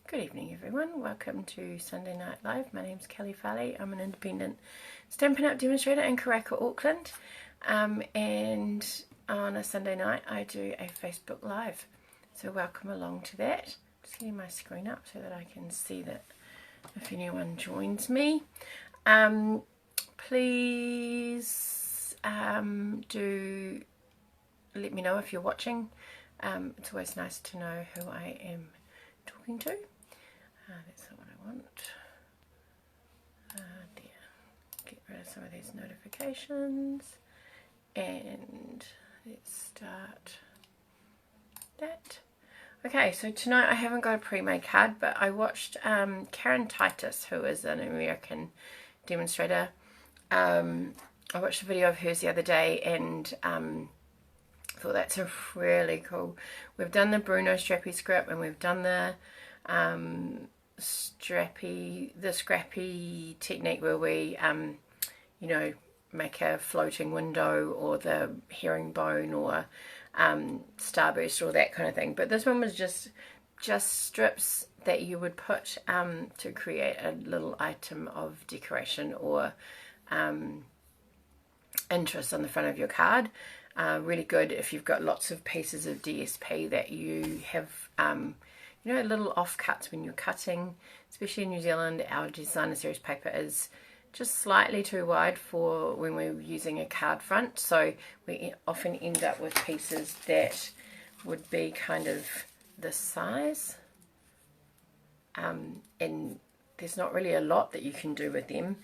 Good evening everyone, welcome to Sunday Night Live. My name's Kelley Farley. I'm an independent Stampin' Up! Demonstrator in Karaka, Auckland, and on a Sunday night I do a Facebook Live, so welcome along to that. Just getting my screen up so that I can see that if anyone joins me. Please do let me know if you're watching. It's always nice to know who I am talking to. That's not what I want. There. Get rid of some of these notifications. And let's start that. Okay, so tonight I haven't got a pre-made card, but I watched Karen Titus, who is an American demonstrator. I watched a video of hers the other day and thought that's a really cool. We've done the Bruno Strappy script and we've done the scrappy technique where we you know, make a floating window or the herringbone or starburst or that kind of thing, but this one was just strips that you would put to create a little item of decoration or interest on the front of your card. Really good if you've got lots of pieces of DSP that you have you know, little offcuts when you're cutting. Especially in New Zealand, our designer series paper is just slightly too wide for when we're using a card front, so we often end up with pieces that would be kind of this size, and there's not really a lot that you can do with them,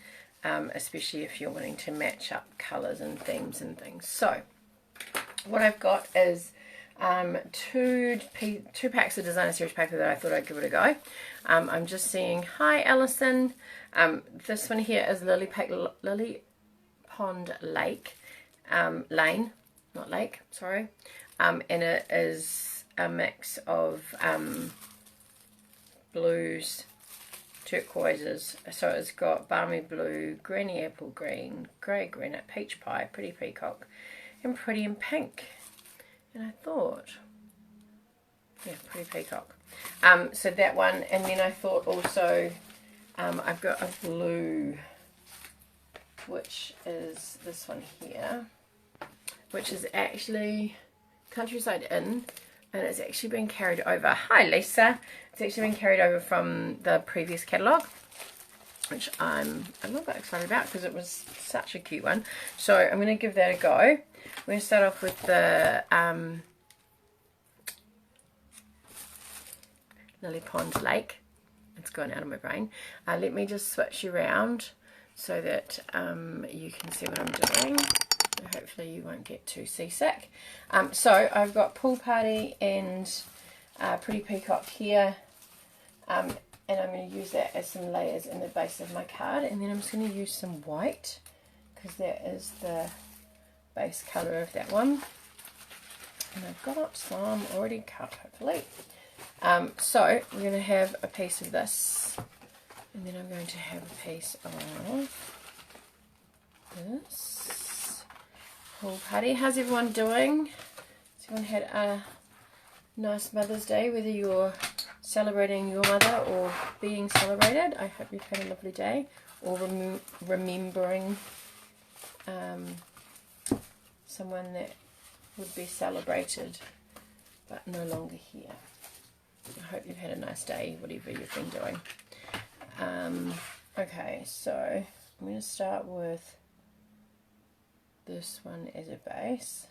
especially if you're wanting to match up colours and themes and things. So what I've got is two packs of designer series paper that I thought I'd give it a go. I'm just seeing, hi Alison. This one here is Lily Pond Lake, Lane, not Lake, sorry. And it is a mix of blues, turquoises. So it's got balmy blue, greeny apple green, grey granite, peach pie, pretty peacock, and pretty in pink. And I thought, yeah, pretty peacock. So that one, and then I thought also, I've got a blue, which is this one here, which is actually Countryside Inn, and it's actually been carried over. Hi Lisa! It's actually been carried over from the previous catalogue, which I'm a little bit excited about because it was such a cute one. So I'm going to give that a go. We're going to start off with the Lily Pond Lake. It's gone out of my brain. Let me just switch you around so that you can see what I'm doing. So hopefully you won't get too seasick. So I've got Pool Party and Pretty Peacock here. And I'm going to use that as some layers in the base of my card, and then I'm just going to use some white because that is the base colour of that one, and I've got some already cut hopefully. So we're going to have a piece of this, and then I'm going to have a piece of this. Pool Party. How's everyone doing? Has everyone had a nice Mother's Day, whether you're celebrating your mother or being celebrated? I hope you've had a lovely day, or remembering someone that would be celebrated but no longer here. I hope you've had a nice day, whatever you've been doing. Okay, so I'm going to start with this one as a base.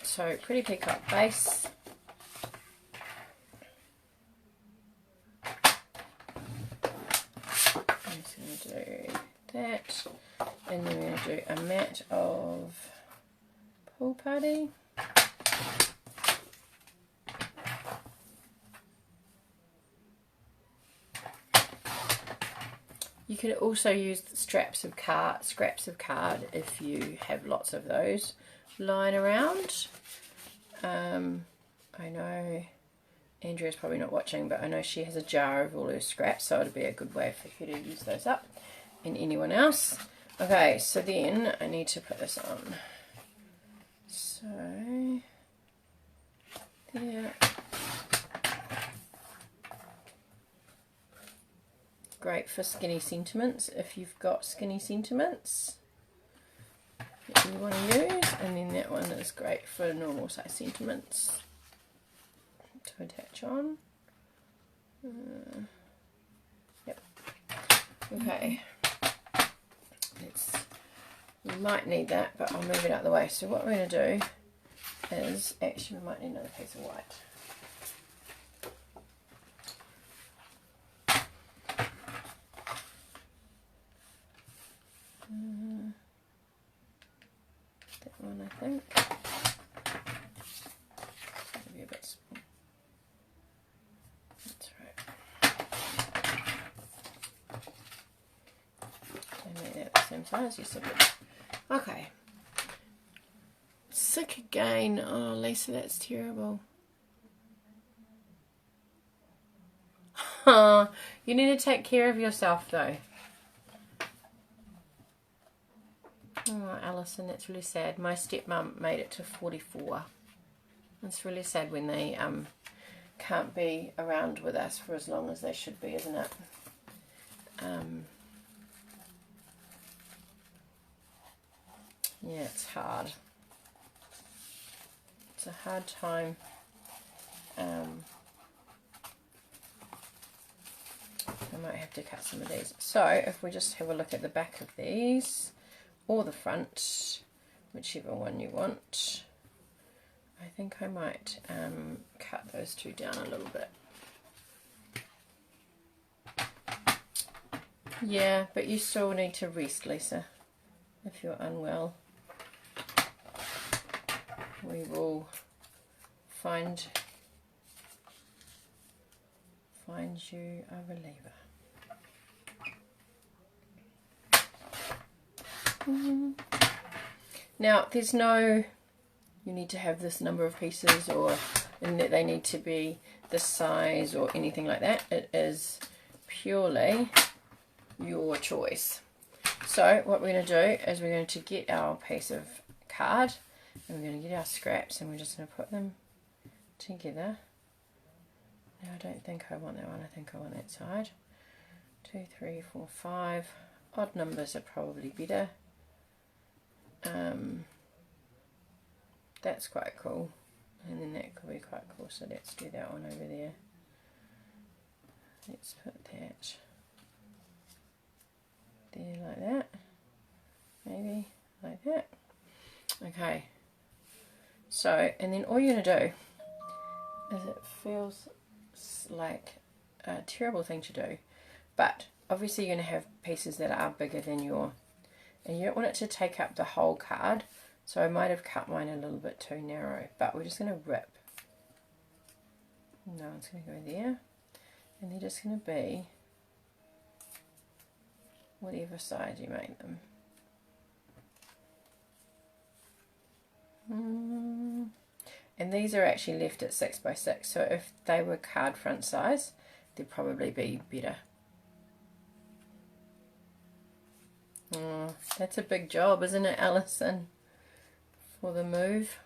So Pretty Peacock base. I'm just going to do that, and then we're going to do a mat of Pool Party. You could also use scraps of card if you have lots of those lying around. I know Andrea's probably not watching, but I know she has a jar of all her scraps, so it'd be a good way for her to use those up, and anyone else. Okay, so then I need to put this on. So there great for skinny sentiments if you've got skinny sentiments that you want to use, and then that one is great for normal size sentiments to attach on. Yep. Okay. We might need that, but I'll move it out of the way. So what we're going to do is, actually we might need another piece of white. That one, I think. Maybe a bit small. That's right. Don't make that the same size, you said. Okay. Sick again. Oh, Lisa, that's terrible. You need to take care of yourself, though. Oh, Alison, that's really sad. My stepmom made it to 44. It's really sad when they can't be around with us for as long as they should be, isn't it? Yeah, it's hard. It's a hard time. I might have to cut some of these. So if we just have a look at the back of these, or the front, whichever one you want, I think I might cut those two down a little bit. Yeah, but you still need to rest, Lisa, if you're unwell. We will find you a reliever. Now, there's no, you need to have this number of pieces, or and that they need to be this size or anything like that. It is purely your choice. So what we're going to do is we're going to get our piece of card, and we're going to get our scraps, and we're just going to put them together. Now I don't think I want that one, I think I want that side. 2, 3, 4, 5. Odd numbers are probably better. That's quite cool, and then that could be quite cool, so let's do that one over there. Let's put that there like that, maybe like that. Okay, so, and then all you're going to do is, it feels like a terrible thing to do, but obviously you're going to have pieces that are bigger than your, and you don't want it to take up the whole card, so I might have cut mine a little bit too narrow, but we're just going to rip. No, it's going to go there, and they're just going to be whatever size you make them. And these are actually left at 6 by 6, so if they were card front size, they'd probably be better. Oh, that's a big job, isn't it, Alison, for the move?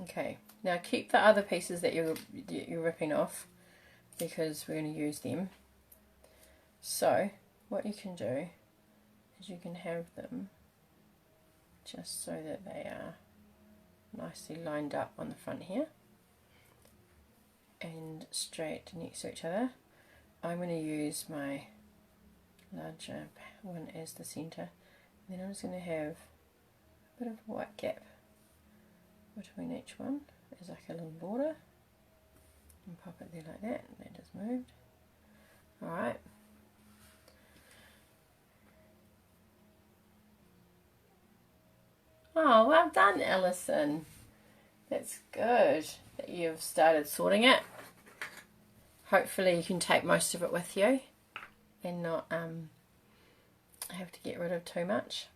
Okay, now keep the other pieces that you're ripping off, because we're going to use them. So what you can do is you can have them just so that they are nicely lined up on the front here and straight next to each other. I'm going to use my larger one as the center, and then I'm just going to have a bit of a white gap between each one as like a little border, and pop it there like that. That just moved. Alright. Oh, well done, Alison. That's good that you've started sorting it. Hopefully you can take most of it with you and not have to get rid of too much.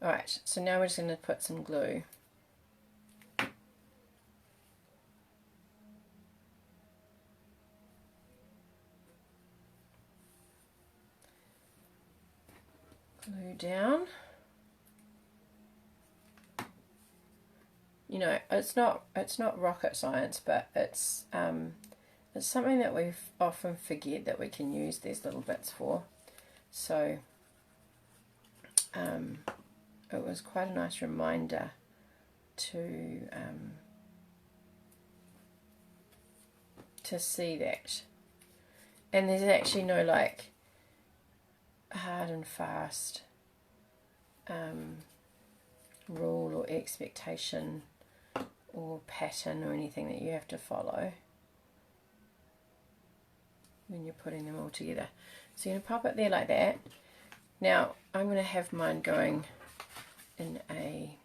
Alright, so now we're just going to put some glue. Glue down. you know, it's not rocket science, but it's something that we often forget that we can use these little bits for. So it was quite a nice reminder to see that. And there's actually no like hard and fast rule or expectation or pattern or anything that you have to follow when you're putting them all together. So you're going to pop it there like that. Now I'm going to have mine going in a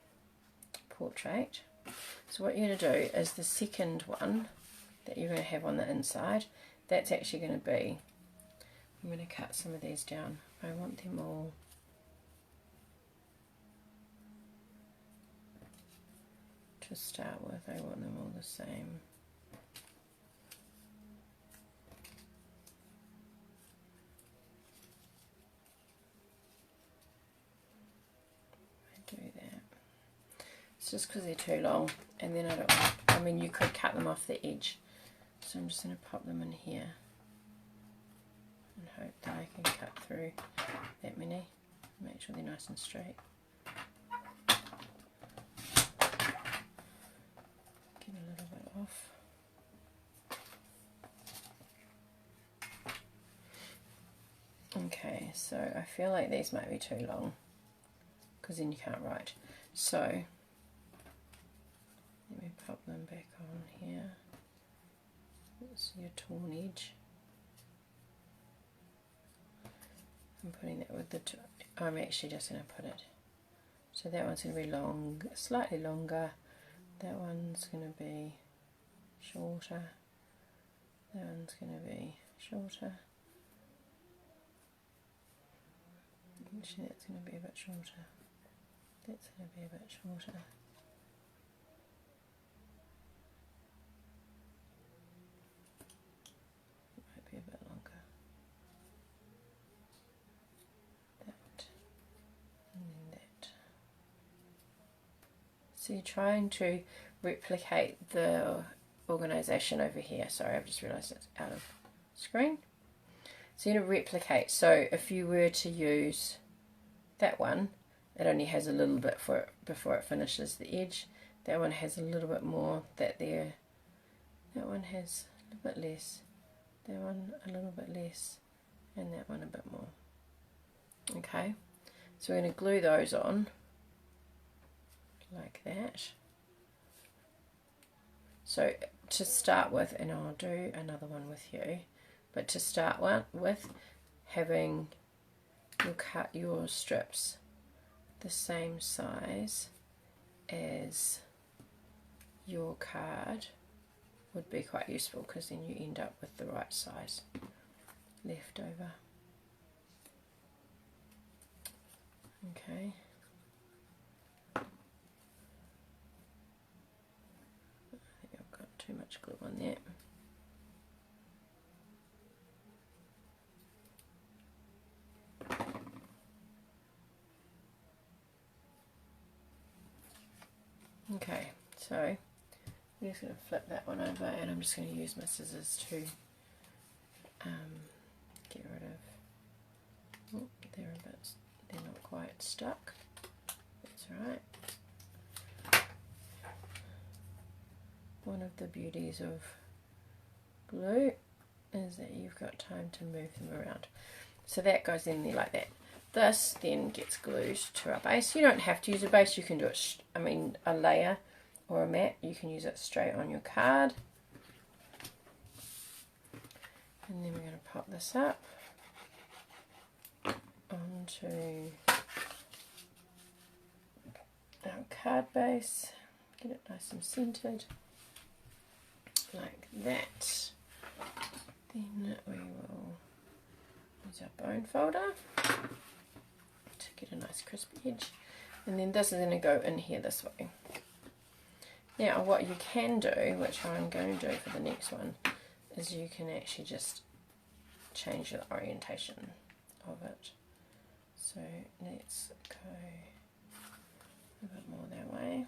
portrait. So what you're going to do is the second one that you're going to have on the inside, that's actually going to be, I'm going to cut some of these down. I want them all to start with, I want them all the same. I do that. It's just because they're too long, and then I mean you could cut them off the edge. So I'm just going to pop them in here and hope that I can cut through that many. Make sure they're nice and straight. Get a little bit off. Okay, so I feel like these might be too long because then you can't write. So let me pop them back on here. That's your torn edge. I'm putting that with the, I'm actually just going to put it, so that one's going to be long, slightly longer, that one's going to be shorter, that one's going to be shorter, actually that's going to be a bit shorter, that's going to be a bit shorter. A bit longer. That and then that. So you're trying to replicate the organisation over here. Sorry, I've just realised it's out of screen. So you're going to replicate. So if you were to use that one, it only has a little bit for it before it finishes the edge. That one has a little bit more. That one has a little bit less. That one a little bit less, and that one a bit more. Okay, so we're going to glue those on like that. So to start with, and I'll do another one with you, but to start with, having you'll cut your strips the same size as your card would be quite useful, because then you end up with the right size left over. Okay. I think I've got too much glue on there. Okay, so I'm just going to flip that one over, and I'm just going to use my scissors to get rid of, oh, they're not quite stuck, that's alright. One of the beauties of glue is that you've got time to move them around. So that goes in there like that. This then gets glued to our base. You don't have to use a base, you can do it, a layer or a mat, you can use it straight on your card. And then we're going to pop this up onto our card base, get it nice and centered like that. Then we will use our bone folder to get a nice crisp edge, and then this is going to go in here this way. Now what you can do, which I'm going to do for the next one, is you can actually just change the orientation of it. So let's go a bit more that way.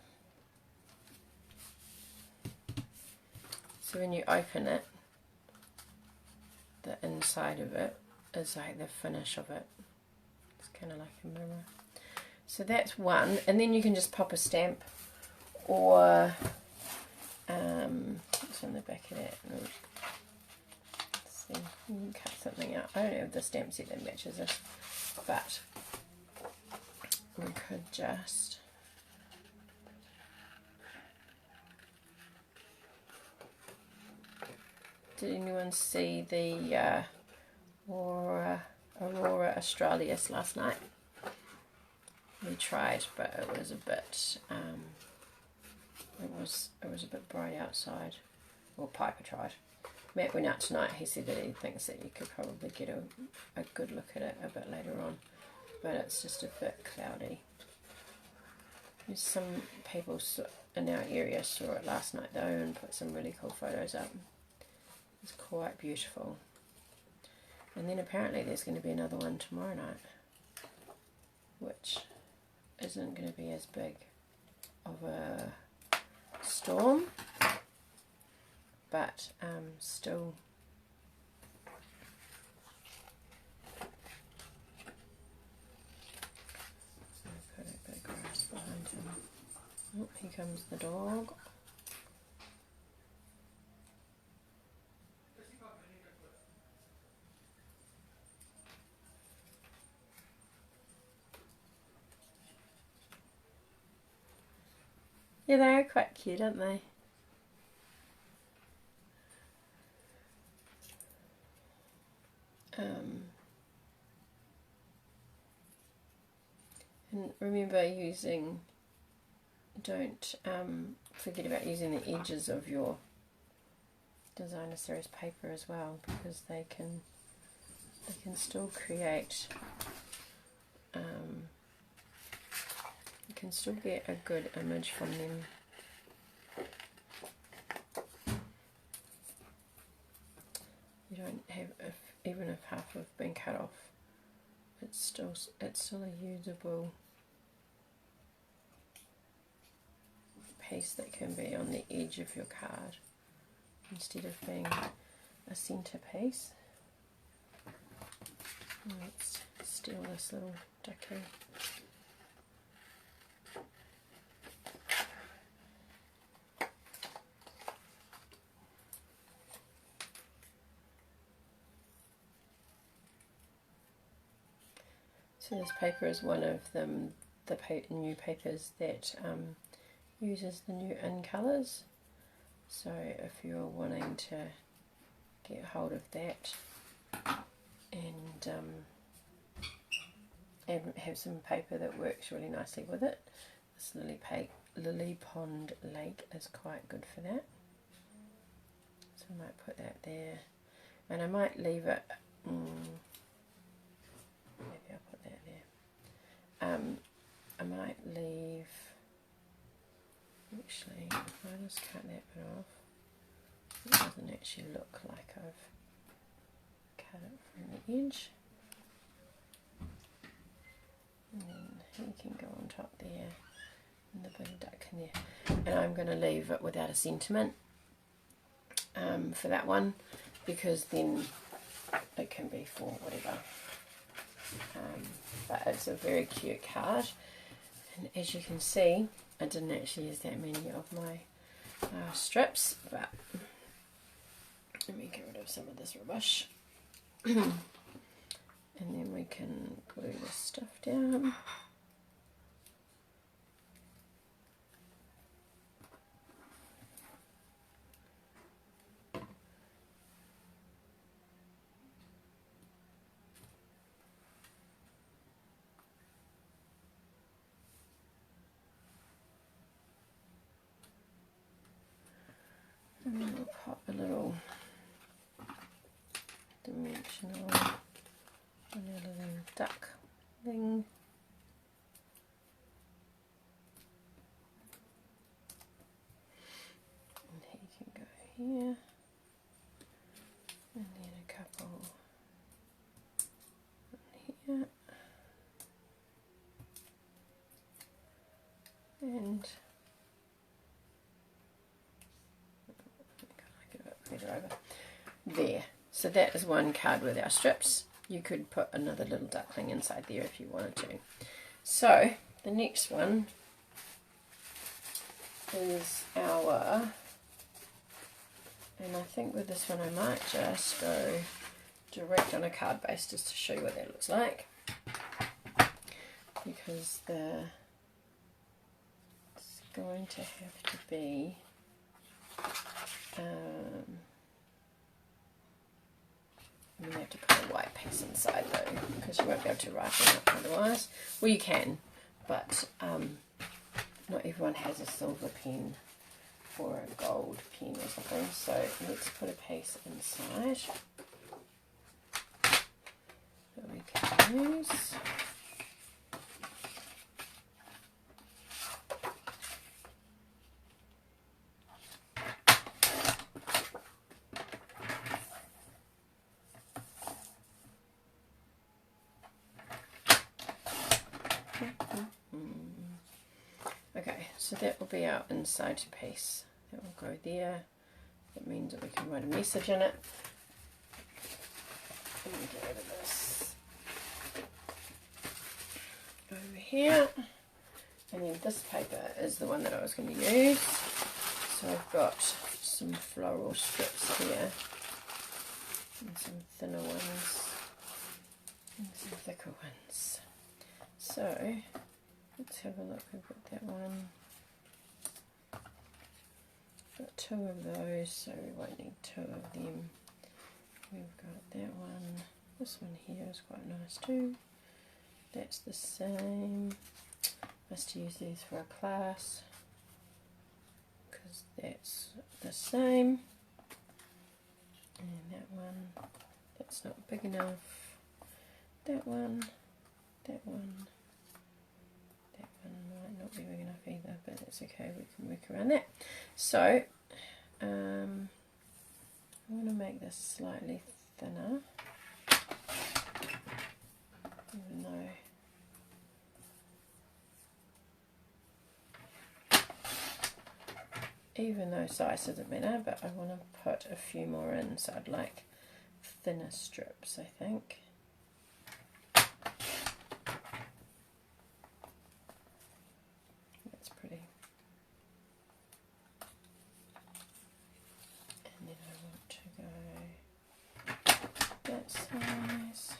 So when you open it, the inside of it is like the finish of it. It's kind of like a mirror. So that's one, and then you can just pop a stamp, or what's on the back of that? Let's see, you can cut something out. I don't have the stamp set that matches this, but we could just did anyone see the Aurora Australis last night? We tried, but it was a bit it was a bit bright outside. Well, Piper tried. Matt went out tonight. He said that he thinks that you could probably get a good look at it a bit later on, but it's just a bit cloudy. There's some people in our area saw it last night though and put some really cool photos up. It's quite beautiful. And then apparently there's going to be another one tomorrow night, which isn't going to be as big of a storm, but still put a bit of grass behind him. Oh, here comes the dog. Yeah, they are quite cute, aren't they? And remember don't forget about using the edges of your designer series paper as well, because they can still create, you can still get a good image from them. You don't have, even if half have been cut off, it's still a usable piece that can be on the edge of your card instead of being a centre piece. Let's steal this little ducky. So this paper is one of the new papers that uses the new in colours. So if you're wanting to get hold of that and have some paper that works really nicely with it, this Lily Pond Lake is quite good for that. So I might put that there, and I might leave it. Maybe I'll put that there. I might leave. Actually, if I just cut that bit off, it doesn't actually look like I've cut it from the edge. And then he can go on top there, and the big duck in there. And I'm going to leave it without a sentiment for that one, because then it can be for whatever. But it's a very cute card, and as you can see, I didn't actually use that many of my strips, but let me get rid of some of this rubbish. And then we can glue this stuff down. And then we'll pop a little dimensional on a little duck thing. And he can go here. And then a couple on here. And feather over. There. So that is one card with our strips. You could put another little duckling inside there if you wanted to. So the next one is our, and I think with this one I might just go direct on a card base just to show you what that looks like, because it's going to have to be I'm going to have to put a white piece inside though, because you won't be able to write on it otherwise. Well, you can, but not everyone has a silver pen or a gold pen or something, so let's put a piece inside that we can use. Okay, so that will be our inside piece. That will go there. That means that we can write a message in it. Let me get rid of this over here. And then this paper is the one that I was going to use. So I've got some floral strips here, and some thinner ones, and some thicker ones. So let's have a look. We've got that one. Got two of those, so we won't need two of them. We've got that one. This one here is quite nice too. That's the same. Must use these for a class because that's the same. And that one, that's not big enough. That one, that one. That one might not be big enough either, but that's okay, we can work around that. So, I want to make this slightly thinner, even though size doesn't matter, but I want to put a few more in, so I'd like thinner strips, I think. That's pretty. And then I want to go that size.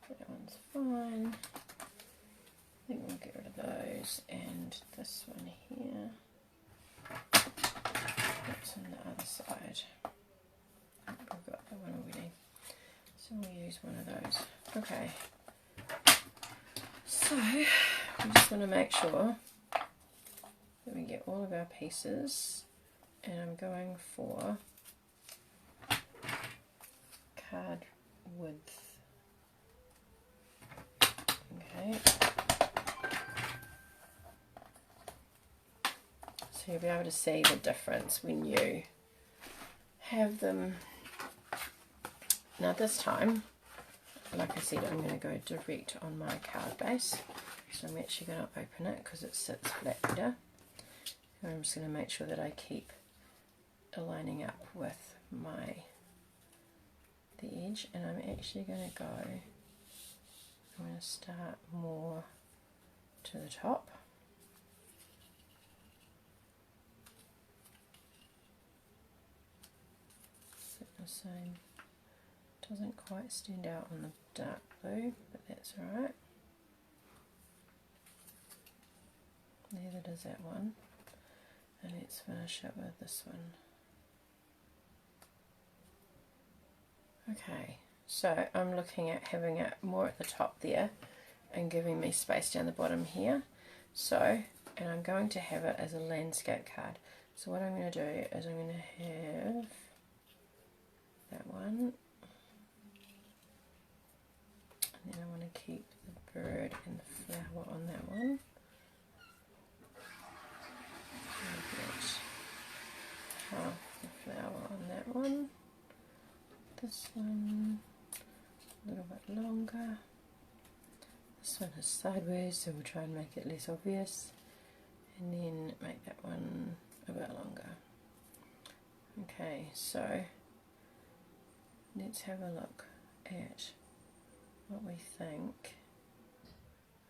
That one's fine. I think we'll get rid of those, and this one here. That's on the other side. We've got that one already, so we'll use one of those. Okay, so we just want to make sure that we get all of our pieces, and I'm going for card width. Okay. So you'll be able to see the difference when you have them. Now this time, like I said, I'm going to go direct on my card base. So I'm actually going to open it because it sits flat better. And I'm just going to make sure that I keep aligning up with the edge. And I'm actually going to I'm going to start more to the top. The same. Doesn't quite stand out on the dark blue, but that's alright. Neither does that one. And let's finish it with this one. Okay, so I'm looking at having it more at the top there and giving me space down the bottom here. So, and I'm going to have it as a landscape card. So what I'm going to do is I'm going to have that one, and then I want to keep the bird and the flower on that one. Half the flower on that one. This one a little bit longer. This one is sideways, so we'll try and make it less obvious, and then make that one a bit longer. Okay, so let's have a look at what we think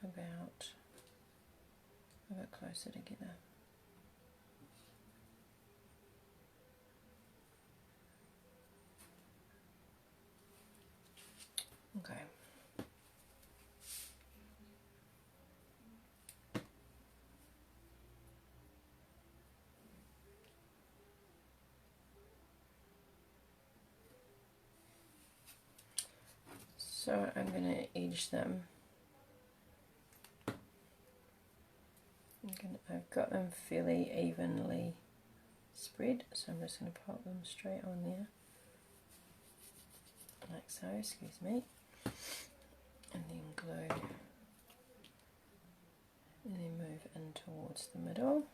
about a bit closer together. Okay. So I'm going to edge them. I've got them fairly evenly spread, so I'm just going to pop them straight on there, like so, excuse me, and then glue, and then move in towards the middle.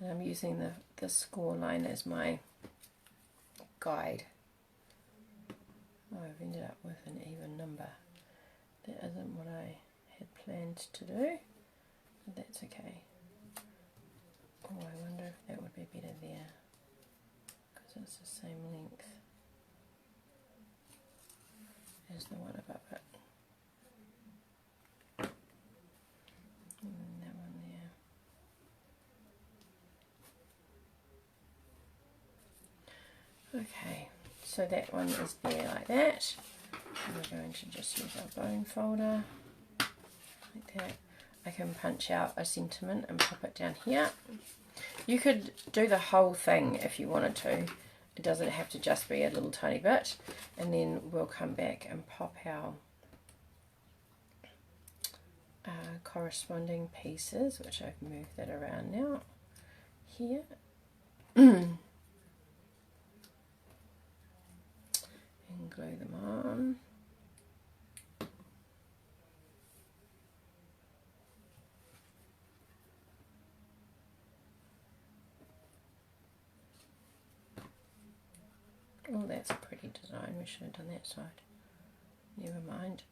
And I'm using the score line as my guide. Oh, I've ended up with an even number. That isn't what I had planned to do, but that's okay. Oh, I wonder if that would be better there, because it's the same length as the one above it. And then that one there. Okay, so that one is there like that. And we're going to just use our bone folder like that. I can punch out a sentiment and pop it down here. You could do the whole thing if you wanted to. It doesn't have to just be a little tiny bit. And then we'll come back and pop our corresponding pieces, which I've moved that around now, here. And glue them on. Oh, that's a pretty design. We should have done that side. Never mind.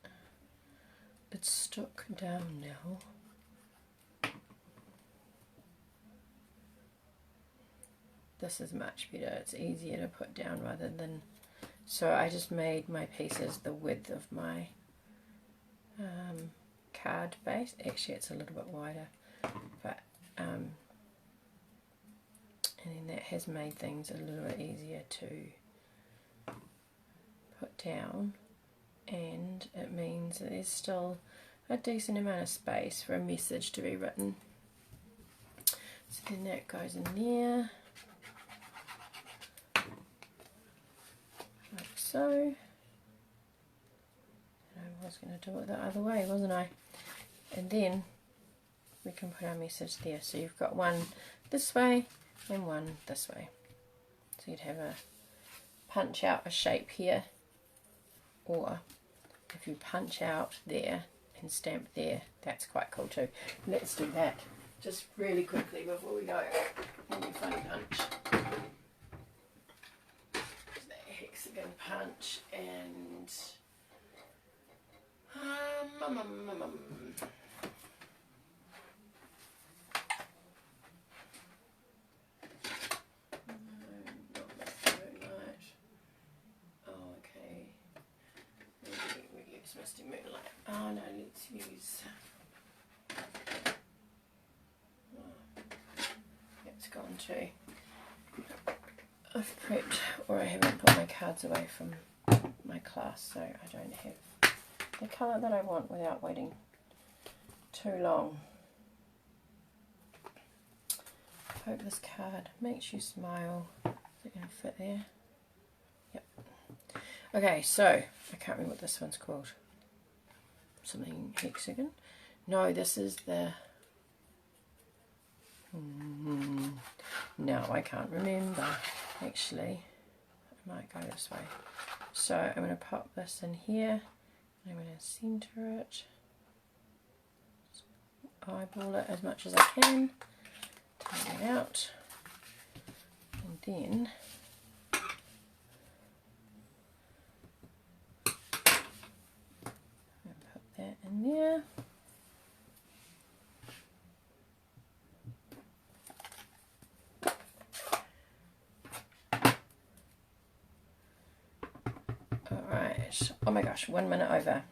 It's stuck down now. This is much better. It's easier to put down rather than... So I just made my pieces the width of my card base. Actually, it's a little bit wider, but and then that has made things a little bit easier to put down, and it means that there's still a decent amount of space for a message to be written. So then that goes in there, like so. And I was going to do it the other way, wasn't I? And then we can put our message there. So you've got one this way and one this way. So you'd have a punch out a shape here, or if you punch out there and stamp there, that's quite cool too. Let's do that just really quickly before we go. Any funny punch. That hexagon punch and Misty Moonlight. Oh no, let's use... It's gone too. I've prepped, or I haven't put my cards away from my class, so I don't have the colour that I want without waiting too long. Hope this card makes you smile. Is it going to fit there? Yep. Okay, so I can't remember what this one's called. Something hexagon. No, this is the... No, I can't remember. Actually, I might go this way. So I'm going to pop this in here. I'm going to center it. Eyeball it as much as I can. Take it out. And then minute. Oh my gosh, 1 minute over.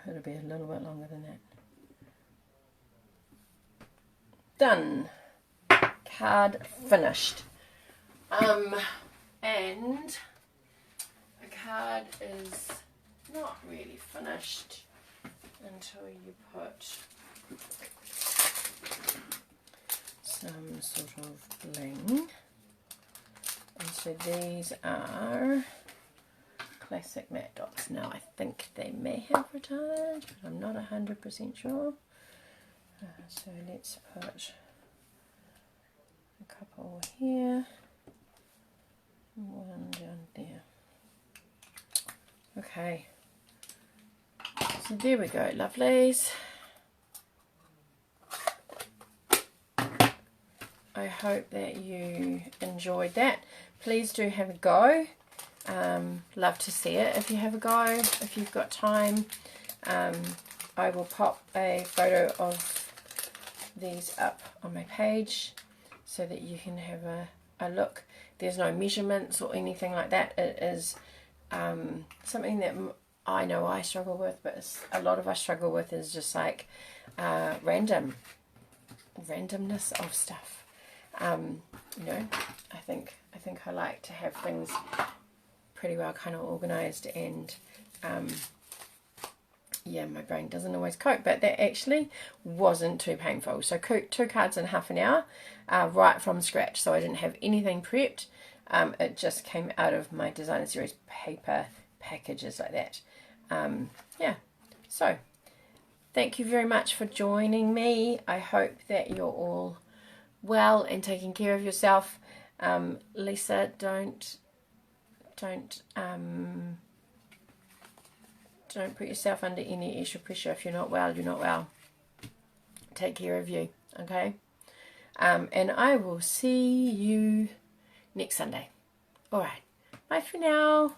It'll be a little bit longer than that. Done. Card finished. And a card is not really finished until you put some sort of bling. And so these are classic matte dots. Now I think they may have retired, but I'm not 100% sure. So let's put a couple here, one down there. Okay, so there we go, lovelies. I hope that you enjoyed that. Please do have a go. Love to see it if you have a go, if you've got time. I will pop a photo of these up on my page so that you can have a look. There's no measurements or anything like that. It is something that I know I struggle with, but a lot of us struggle with, is just like randomness of stuff. You know, I think I like to have things pretty well kind of organized, and yeah, my brain doesn't always cope, but that actually wasn't too painful. So 2 cards in half an hour, right from scratch. So I didn't have anything prepped. It just came out of my designer series paper packages like that. Yeah, so thank you very much for joining me. I hope that you're all well and taking care of yourself. Lisa, don't put yourself under any extra pressure. If you're not well, you're not well. Take care of you, okay? And I will see you next Sunday. All right, bye for now.